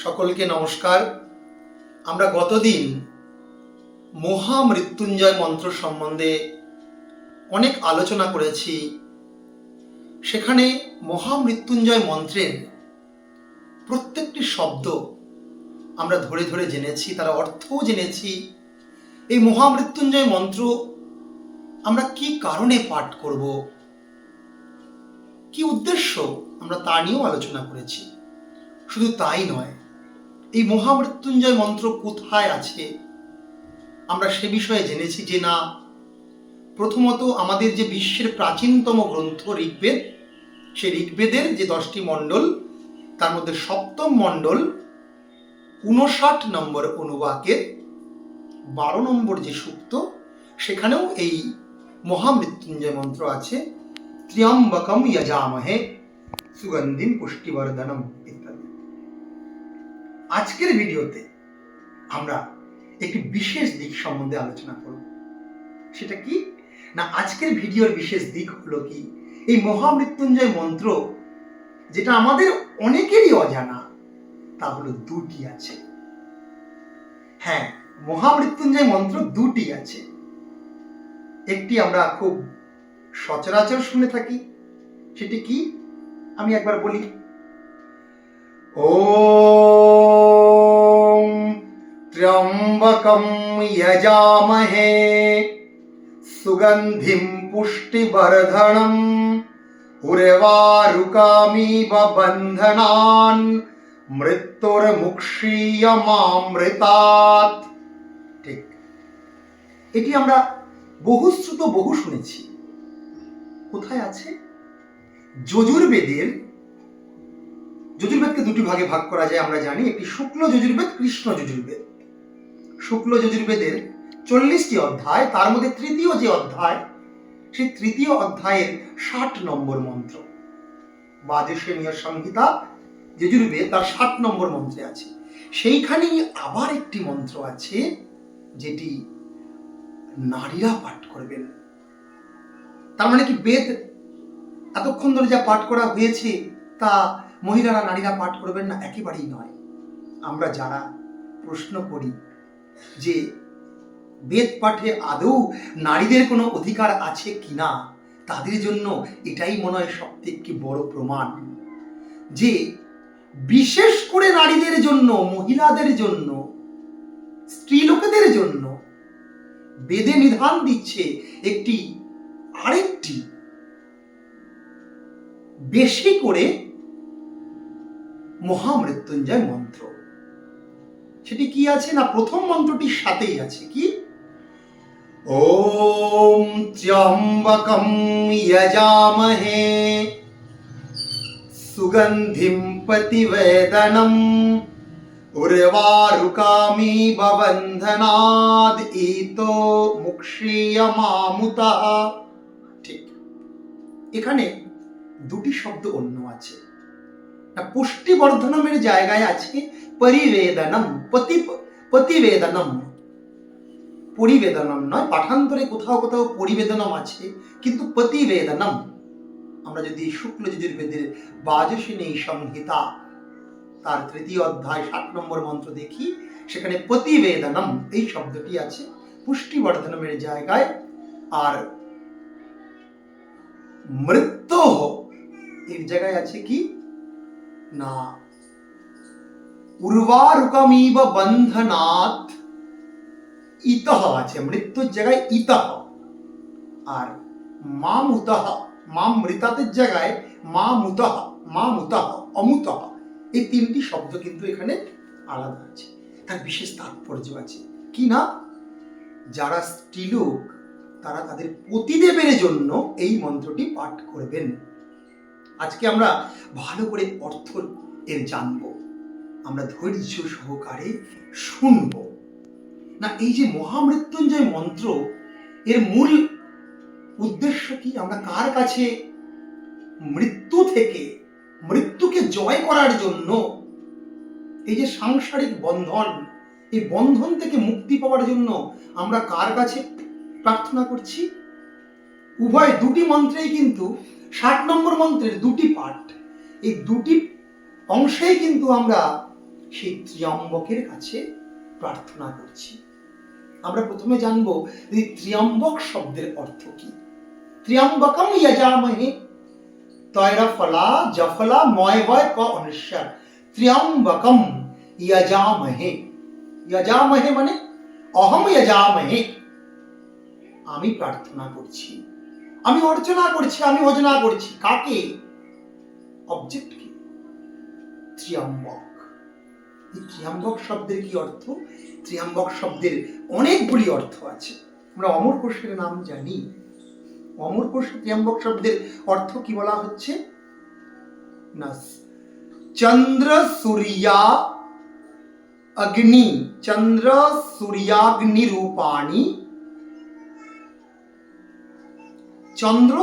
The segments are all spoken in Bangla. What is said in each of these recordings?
সকলকে নমস্কার। আমরা গতদিন মহামৃত্যুঞ্জয় মন্ত্র সম্বন্ধে অনেক আলোচনা করেছি। সেখানে মহামৃত্যুঞ্জয় মন্ত্রের প্রত্যেকটি শব্দ আমরা ধরে ধরে জেনেছি, তার অর্থও জেনেছি। এই মহামৃত্যুঞ্জয় মন্ত্র আমরা কি কারণে পাঠ করব, কি উদ্দেশ্য, আমরা তা নিয়েও আলোচনা করেছি। শুধু তাই নয়, এই মহামৃত্যুঞ্জয় মন্ত্র কোথায় আছে আমরা সে বিষয়ে জেনেছি যে না, প্রথমত আমাদের যে বিশ্বের প্রাচীনতম গ্রন্থ ঋগ্বেদ, সেই ঋগ্বেদের যে 10টি মণ্ডল, তার মধ্যে সপ্তম মণ্ডল 59 নম্বর অনুবাকের 12 নম্বর যে সূক্ত, সেখানেও এই মহামৃত্যুঞ্জয় মন্ত্র আছে। ত্র্যম্বকম যজামহে সুগন্ধিম পুষ্টিবর্ধনম ইত্যাদি। আজকের ভিডিওতে আমরা একটি বিশেষ দিক সম্বন্ধে আলোচনা করব। সেটা কি না, আজকের ভিডিওর বিশেষ দিক হলো কি, এই মহামৃত্যুঞ্জয় মন্ত্র যেটা আমাদের অনেকেরই অজানা, তা হলো দুটি আছে। হ্যাঁ, মহামৃত্যুঞ্জয় মন্ত্র দুটি আছে। একটি আমরা খুব সচরাচর শুনে থাকি, সেটি কি আমি একবার বলি। ওম ত্র্যম্বকম যজামহে সুগন্ধিম পুষ্টিবর্ধনম উর্বারুকামিব বন্ধনান মৃত্যুর্মুক্ষীয়মামৃতাৎ। ঠিক, এটি আমরা বহুশ্রুত বহু শুনেছি। কোথায় আছে? যজুর্বেদকে দুটি ভাগে ভাগ করা যায় আমরা জানি। একটি শুক্ল যজুর্বেদ, কৃষ্ণ যজুর্বেদ। শুক্ল যজুর্বেদের 40টি অধ্যায়, তার মধ্যে তৃতীয় যে অধ্যায়, সেই তৃতীয় অধ্যায়ের 60 নম্বর মন্ত্র, বাজসেনীয় সংহিতা যজুর্বেদ, তার 60 নম্বর মন্ত্রে আছে। সেইখানেই আবার একটি মন্ত্র আছে যেটি নারীরা পাঠ করবেন। তার মানে কি, বেদ এতক্ষণ ধরে যা পাঠ করা হয়েছে তা মহিলারা, নারীরা পাঠ করবেন না? একেবারেই নয়। আমরা যারা প্রশ্ন করি যে বেদ পাঠে আদৌ নারীদের কোনো অধিকার আছে কিনা, তাদের জন্য এটাই মনে হয় সবথেকে বড় প্রমাণ যে বিশেষ করে নারীদের জন্য, মহিলাদের জন্য, স্ত্রীলোকেদের জন্য বেদে নিধান দিচ্ছে একটি আরেকটি বেশি করে মহামৃত্যুঞ্জয় মন্ত্র। সেটি কি আছে না, প্রথম মন্ত্রটির সাথেই আছে কি, ওম ত্র্যম্বকম যজামহে সুগন্ধিম প্রতিবেদনম উর্বারুকামিব বন্ধনাদ ইতো মুক্ষীয়মামৃতাৎ। ঠিক, এখানে দুটি শব্দ অন্য আছে। পুষ্টিবর্ধনমের জায়গায় আছে পরিবেদনম, প্রতিবেদনম। পরিবেদনম নয়, পাঠান্তরে কোথাও কোথাও পরিবেদনম আছে, কিন্তু প্রতিবেদনম। আমরা যদি শুক্ল যজুর্বেদের বাজসেনী সংহিতা তার তৃতীয় অধ্যায় 60 নম্বর মন্ত্র দেখি, সেখানে প্রতিবেদনম এই শব্দটি আছে পুষ্টিবর্ধনমের জায়গায়। আর মৃত্যু এর জায়গায় আছে কি না, উর্বারুকামিব বন্ধনাৎ ইতঃ আছে, মৃত্যুর জায়গায় ইতঃ। আর মামুতঃ, মামৃতাতের জায়গায় মামুতঃ, মামুতঃ, অমুতঃ, এই তিনটি শব্দ কিন্তু এখানে আলাদা আছে। তার বিশেষ তাৎপর্য আছে কি না, যারা স্ত্রীলোক তারা তাদের পতিদেবের জন্য এই মন্ত্রটি পাঠ করবেন। আজকে আমরা ভালো করে অর্থ এর জানবো, আমরা ধৈর্য সহকারে শুনব না। এই যে মহামৃত্যুঞ্জয় মন্ত্র, এর মূল উদ্দেশ্য কি, আমরা কার কাছে মৃত্যু থেকে, মৃত্যুকে জয় করার জন্য, এই যে সাংসারিক বন্ধন, এই বন্ধন থেকে মুক্তি পাওয়ার জন্য আমরা কার কাছে প্রার্থনা করছি? উভয় দুটি মন্ত্রেই কিন্তু 60 নম্বর মন্ত্রের দুটি পাঠ, এই দুটি অংশেই কিন্তু আমরা সেই ত্র্যম্বকের কাছে প্রার্থনা করছি। আমরা প্রথমে জানবো এই ত্র্যম্বক শব্দের অর্থ কি। ত্র্যম্বকম যজামহে, তয়রা ফলা জফলা ময় বয় ক অনুস্বার, ত্র্যম্বকম যজামহে। যজামহে মানে অহম যজামহে, আমি প্রার্থনা করছি, আমি অর্চনা করছি, আমি ভজনা করছি। কাকে? অবজেক্ট কি? ত্র্যম্বক। এই ত্র্যম্বক শব্দের কি অর্থ? ত্র্যম্বক শব্দের অনেকগুলি অর্থ আছে। আমরা অমর কোষের নাম জানি। অমর কোষে ত্র্যম্বক শব্দের অর্থ কি বলা হচ্ছে না, চন্দ্র সূর্যা অগ্নি, চন্দ্র সূর্যাগ্নি রূপাণি, চন্দ্র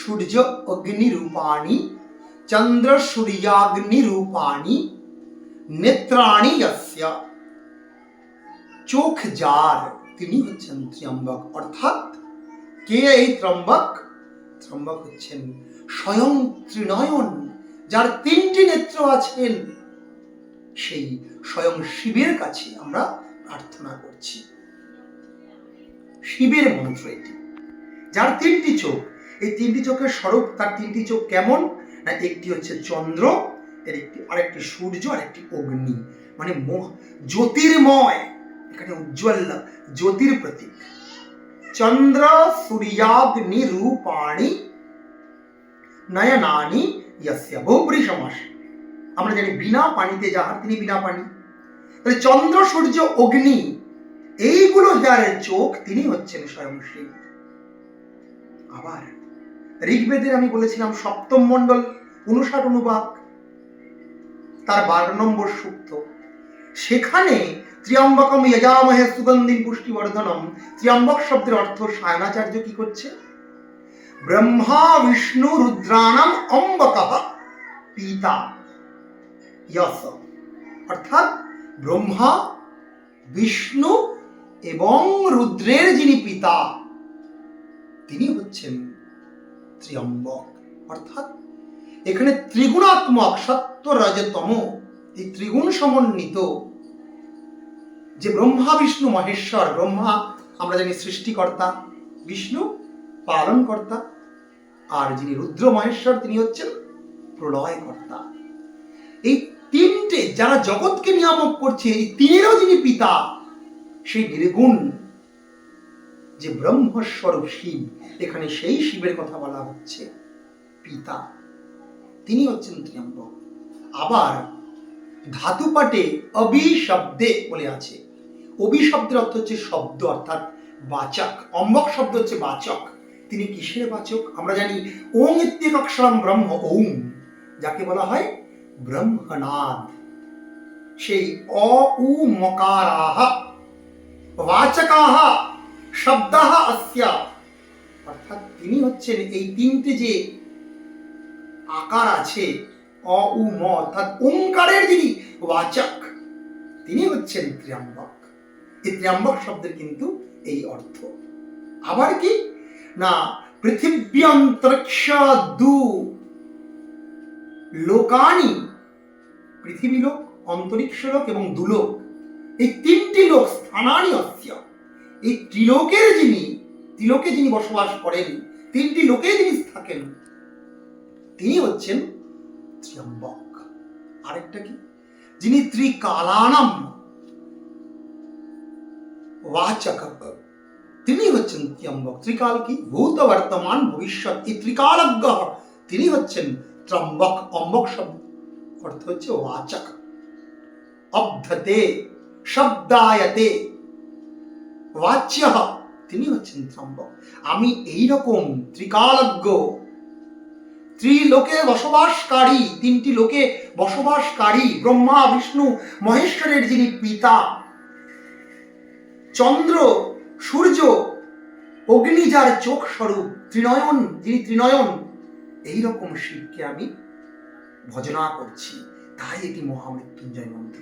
সূর্য অগ্নি রূপাণি, চন্দ্র সূর্যাগ্নি রূপাণি নেত্রাণি যস্য, চোখ যার তিনি হচ্ছেন ত্র্যম্বক। অর্থাৎ কে এই ত্র্যম্বক? ত্র্যম্বক হচ্ছেন স্বয়ং ত্রিনয়ন, যার তিনটি নেত্র আছেন, সেই স্বয়ং শিবের কাছে আমরা প্রার্থনা করছি। শিবের মন্ত্র এটি, যার তিনটি চোখ। এই তিনটি চোখের স্বরূপ, তার তিনটি চোখ কেমন না, একটি হচ্ছে চন্দ্র, আরেকটি সূর্য, আরেকটি অগ্নি, মানে জ্যোতির্ময়, এখানে উজ্জ্বল জ্যোতির প্রতীক। চন্দ্র সূর্যাগ্নি রূপাণি নয়নানি যস্য, বহুব্রীহি সমাস। আমরা জানি বিনা পানিতে যাহার তিনি বিনা পানি। তাহলে চন্দ্র সূর্য অগ্নি এইগুলো যার চোখ, তিনি হচ্ছেন স্বয়ং শিব। আবার ঋগ্বেদের আমি বলেছিলাম সপ্তম মণ্ডল 59 অনুবাদ, তার 12 নম্বর সূক্ত, সেখানে ত্র্যম্বকম যজামহে সুগন্ধিম পুষ্টিবর্ধনম, ত্র্যম্বক শব্দের অর্থ সায়নাচার্য কি করছে? ব্রহ্মা বিষ্ণু রুদ্রাণাম অম্বকঃ পিতা যশ, অর্থাৎ ব্রহ্মা বিষ্ণু এবং রুদ্রের যিনি পিতা, তিনি হচ্ছেন ত্র্যম্বক। অর্থাৎ এখানে ত্রিগুণাত্মক সত্য রজতম, এই ত্রিগুণ সমন্বিত যে ব্রহ্মা বিষ্ণু মহেশ্বর, ব্রহ্মা আমরা জানি সৃষ্টিকর্তা, বিষ্ণু পালনকর্তা, আর যিনি রুদ্র মহেশ্বর তিনি হচ্ছেন প্রলয়কর্তা। এই তিনটে যারা জগৎকে নিয়ামক করছে, এই তিনেরও যিনি পিতা, সেই নির্গুণ যে ব্রহ্মস্বরূপ শিব, এখানে সেই শিবের কথা বলা হচ্ছে পিতা, তিনি হচ্ছেন ত্র্যম্বক। আবার ধাতু পাঠে অবি শব্দে বলে আছে, অবি শব্দের অর্থ হচ্ছে শব্দ, অর্থাৎ বাচক। অম্বক শব্দ হচ্ছে বাচক। তিনি কিসের বাচক? আমরা জানি ওং ইত্যেকক্ষরম ব্রহ্ম, ওম, যাকে বলা হয় ব্রহ্মনাদ, সেই অ উ মকারাহ বাচকাহ শব্দাহ অস্য, অর্থাৎ তিনি হচ্ছেন এই তিনটে যে আকার আছে অ উ ম, অর্থাৎ ওঙ্কারের যিনি বাচক, তিনি হচ্ছেন ত্র্যম্বক। এই ত্র্যম্বক শব্দের কিন্তু এই অর্থ। আবার কি না, পৃথিব্যন্তরিক্ষ দু লোকানি, পৃথিবী লোক, অন্তরিক্ষ লোক এবং দুলোক, এই তিনটি লোক স্থানানি অস্য, এই ত্রিলোকে যিনি বসবাস করেন, তিনটি লোকে যিনি থাকেন, তিনি হচ্ছেন ত্র্যম্বক। আরেকটা কি, যিনি ত্রিকালানাম বাচক, তিনি হচ্ছেন ত্র্যম্বক। ত্রিকাল কি? ভূত বর্তমান ভবিষ্যৎ, এই ত্রিকালজ্ঞ তিনি হচ্ছেন ত্র্যম্বক। অম্বক শব্দ অর্থ হচ্ছে বাচক। অবধতে শব্দায়তে বাচ্য, তিনি হচ্ছেন ত্র্যম্বক। আমি এইরকম ত্রিকালজ্ঞ, ত্রিলোকে বসবাসকারী, তিনটি লোকে বসবাসকারী ব্রহ্মা বিষ্ণু মহেশ্বরের যিনি পিতা, চন্দ্র সূর্য অগ্নি যার চোখ স্বরূপ, ত্রিনয়ন যিনি ত্রিনয়ন, এইরকম শিবকে আমি ভজনা করছি। তাই এটি মহামৃত্যুঞ্জয় মন্ত্র।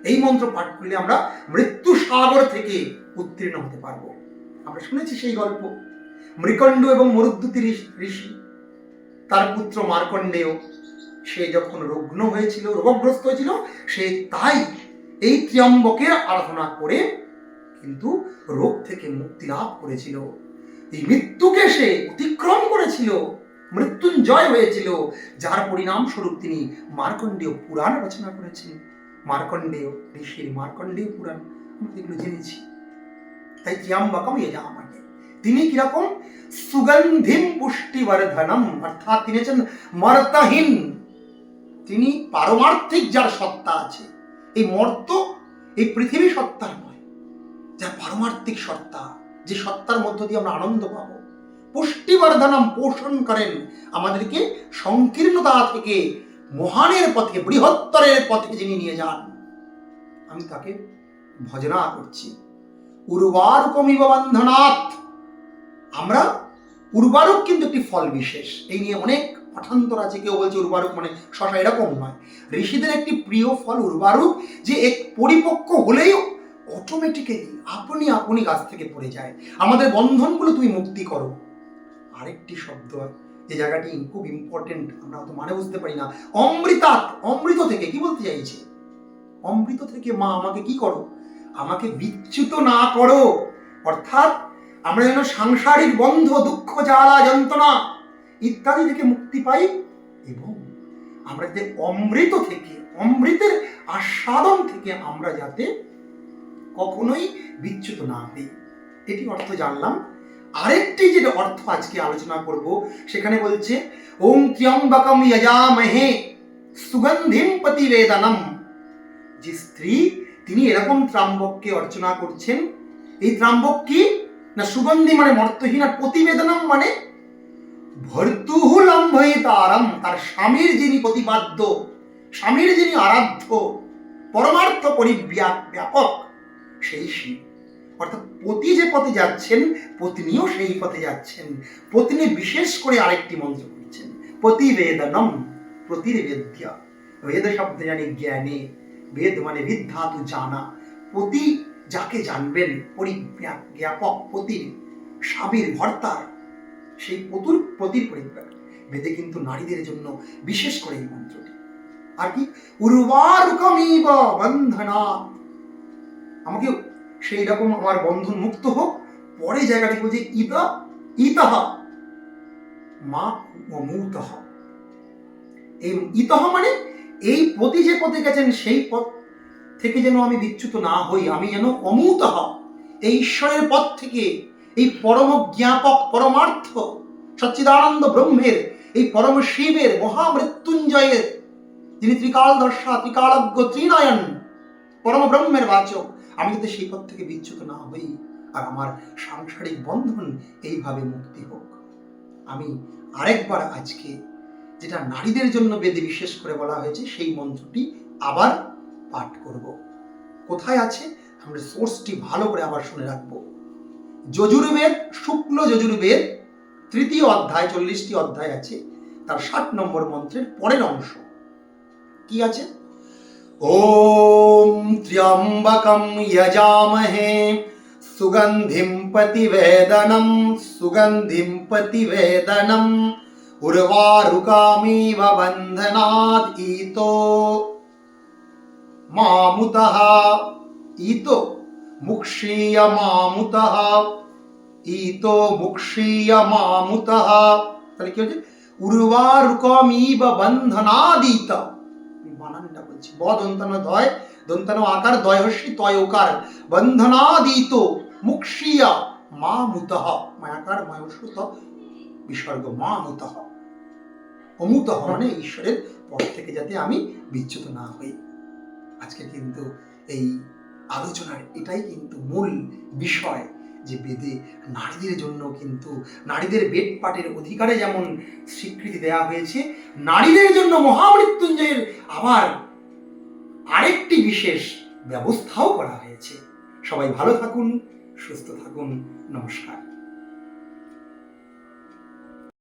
এই মন্ত্র পাঠ করলে আমরা মৃত্যু সাগর থেকে উত্তীর্ণ হতে পারবো। আমরা শুনেছি সেই গল্প, মৃকণ্ড এবং মরুদ্যুতি ঋষি, তার পুত্র মার্কণ্ডেয়, সে যখন রুগ্ন হয়েছিল, রোগগ্রস্ত হয়েছিল, সে তাই এই ত্র্যম্বকের আরাধনা করে কিন্তু রোগ থেকে মুক্তি লাভ করেছিল। এই মৃত্যুকে সে অতিক্রম করেছিল, মৃত্যুঞ্জয় হয়েছিল, যার পরিণাম স্বরূপ তিনি মার্কণ্ডেয় পুরাণ রচনা করেছেন। মার্কণ্ডেয় ঋষির মার্কণ্ডেয় পুরাণ আমরা এগুলো জেনেছি। তাই ত্র্যম্বকম যজামহে, তিনি কিরকম সুগন্ধিম পুষ্টিবর্ধনম, অর্থাৎ তিনি হচ্ছেন মর্তহীন, তিনি পারমার্থিক যার সত্তা আছে। এই মর্ত এই পৃথিবী সত্তার নয়, যার পারমার্থিক সত্তা, যে সত্তার মধ্য দিয়ে আমরা আনন্দ পাব। পুষ্টিবর্ধনম, পোষণ করেন আমাদেরকে সংকীর্ণতা থেকে মহানের পথে, বৃহত্তরের পথে যিনি নিয়ে যান, আমি তাকে ভজনা করছি। উর্বারুকমিব বন্ধনাৎ, আমরা উর্বারুক কিন্তু একটি ফল বিশেষ, এই নিয়ে অনেক পাঠান্তর আছে। কেউ বলছে উর্বারুক মানে শশা, এরকম নয়। ঋষিদের একটি প্রিয় ফল উর্বারুক, যে এক পরিপক্ক হলেই অটোমেটিক্যালি আপনি আপনি গাছ থেকে পড়ে যায়। আমাদের বন্ধনগুলো তুমি মুক্তি করো। আরেকটি শব্দ, যে জায়গাটি খুব ইম্পর্টেন্ট, আমরা হয়তো মানে বুঝতে পারি না। অমৃতাৎ, অমৃত থেকে কি বলতে চাইছে? অমৃত থেকে মা আমাকে কি করো? আমাকে বিচ্যুত না করো। অর্থাৎ আমরা যেন সাংসারিক বন্ধ, দুঃখ, জ্বালা, যন্ত্রণা ইত্যাদি থেকে মুক্তি পাই, এবং আমরা যাতে অমৃত থেকে, অমৃতের আস্বাদন থেকে আমরা যাতে কখনোই বিচ্যুত না হই, এটি অর্থ জানলাম। আরেকটি যে অর্থ আজকে আলোচনা করব, সেখানে বলছে ওম ত্র্যম্বকম যজামহে সুগন্ধিম প্রতিবেদনম। যে স্ত্রী, তিনি এরকম ত্র্যম্বককে অর্চনা করছেন। এই ত্র্যম্বক কি না, সুগন্ধি মানে মর্তহীন, আর প্রতিবেদনম মানে ভর্তুহু লম্ভয়িতারম, তার স্বামীর যিনি প্রতিপাদ্য, স্বামীর যিনি আরাধ্য, পরমার্থ পরিব্যাপক, সেই শিব। অর্থাৎ পতি যে পথে যাচ্ছেন, পত্নীও সেই পথে যাচ্ছেন। পত্নী বিশেষ করে আরেকটি মন্ত্র করছেন, প্রতিবেদনম, প্রতিবেদ্য। বেদ শব্দ জানি জ্ঞানে, বেদ মানে বিদ্ধাতু, জানা। পতি যাকে জানবেন, পরিব্যাপক, পতির, স্বামীর, ভর্তার, সেই পতির পরিব্যাপ। বেদে কিন্তু নারীদের জন্য বিশেষ করে এই মন্ত্রটি। আর কি, উর্বারুকমিব বন্ধনাৎ, আমাকে সেই রকম আমার বন্ধন মুক্ত হোক। পরে জায়গাটি বলছে ইতঃ মা অমূতঃ। এই ইতঃ মানে এই পতি যে পথে গেছেন, সেই পথ থেকে যেন আমি বিচ্যুত না হই, আমি যেন অমূতঃ, এই ঈশ্বরের পথ থেকে, এই পরম জ্ঞাপক, পরমার্থ সচ্চিদানন্দ ব্রহ্মের, এই পরম শিবের, মহামৃত্যুঞ্জয়ের, যিনি ত্রিকালদর্শা, ত্রিকালজ্ঞ, ত্রিনয়ন, পরম ব্রহ্মের বাচক, আমি যাতে সেই পথ থেকে বিচ্যুত না হই, আর আমার সাংসারিক বন্ধন এইভাবে মুক্তি হোক। আমি আরেকবার আজকে যেটা নারীদের জন্য বেদে বিশেষ করে বলা হয়েছে, সেই মন্ত্রটি আবার পাঠ করব। কোথায় আছে আমরা সোর্সটি ভালো করে আবার শুনে রাখবো। যজুর্বেদ, শুক্ল যজুর্বেদ 3য় অধ্যায়, 40টি অধ্যায় আছে, তার 60 নম্বর মন্ত্রের পরের অংশ কি আছে? ওম ত্র্যম্বকম যজামহে সুগন্ধিম প্রতিবেদনম, সুগন্ধিম প্রতিবেদনম, উর্বারুকমিব বন্ধনাৎ ইতো মামুতঃ, ইতো মুক্ষীয় মামুতঃ, ইতো মুক্ষীয় মামুতঃ। তাহলে কি হচ্ছে? উর্বারুকমিব বন্ধনাদিত, বানানটা বলছি, ব দন্তানো দয়, দন্তানো আকার, দয় হস্যি তয় ওকার, বন্ধনাদিত মুক্ষীয় মামুতঃ, মায়াকার ময়স্যুত বিসর্গ, মামুতঃ। অমূতঃ মানে ঈশ্বরের পথ থেকে যাতে আমি বিচ্যুত না হই। আজকে কিন্তু এই আলোচনার এটাই কিন্তু মূল বিষয়, যে বেদে নারীদের জন্য কিন্তু, নারীদের বেদ পাঠের অধিকারে যেমন স্বীকৃতি দেওয়া হয়েছে, নারীদের জন্য মহামৃত্যুঞ্জয়ের আবার আরেকটি বিশেষ ব্যবস্থাও করা হয়েছে। সবাই ভালো থাকুন, সুস্থ থাকুন, নমস্কার।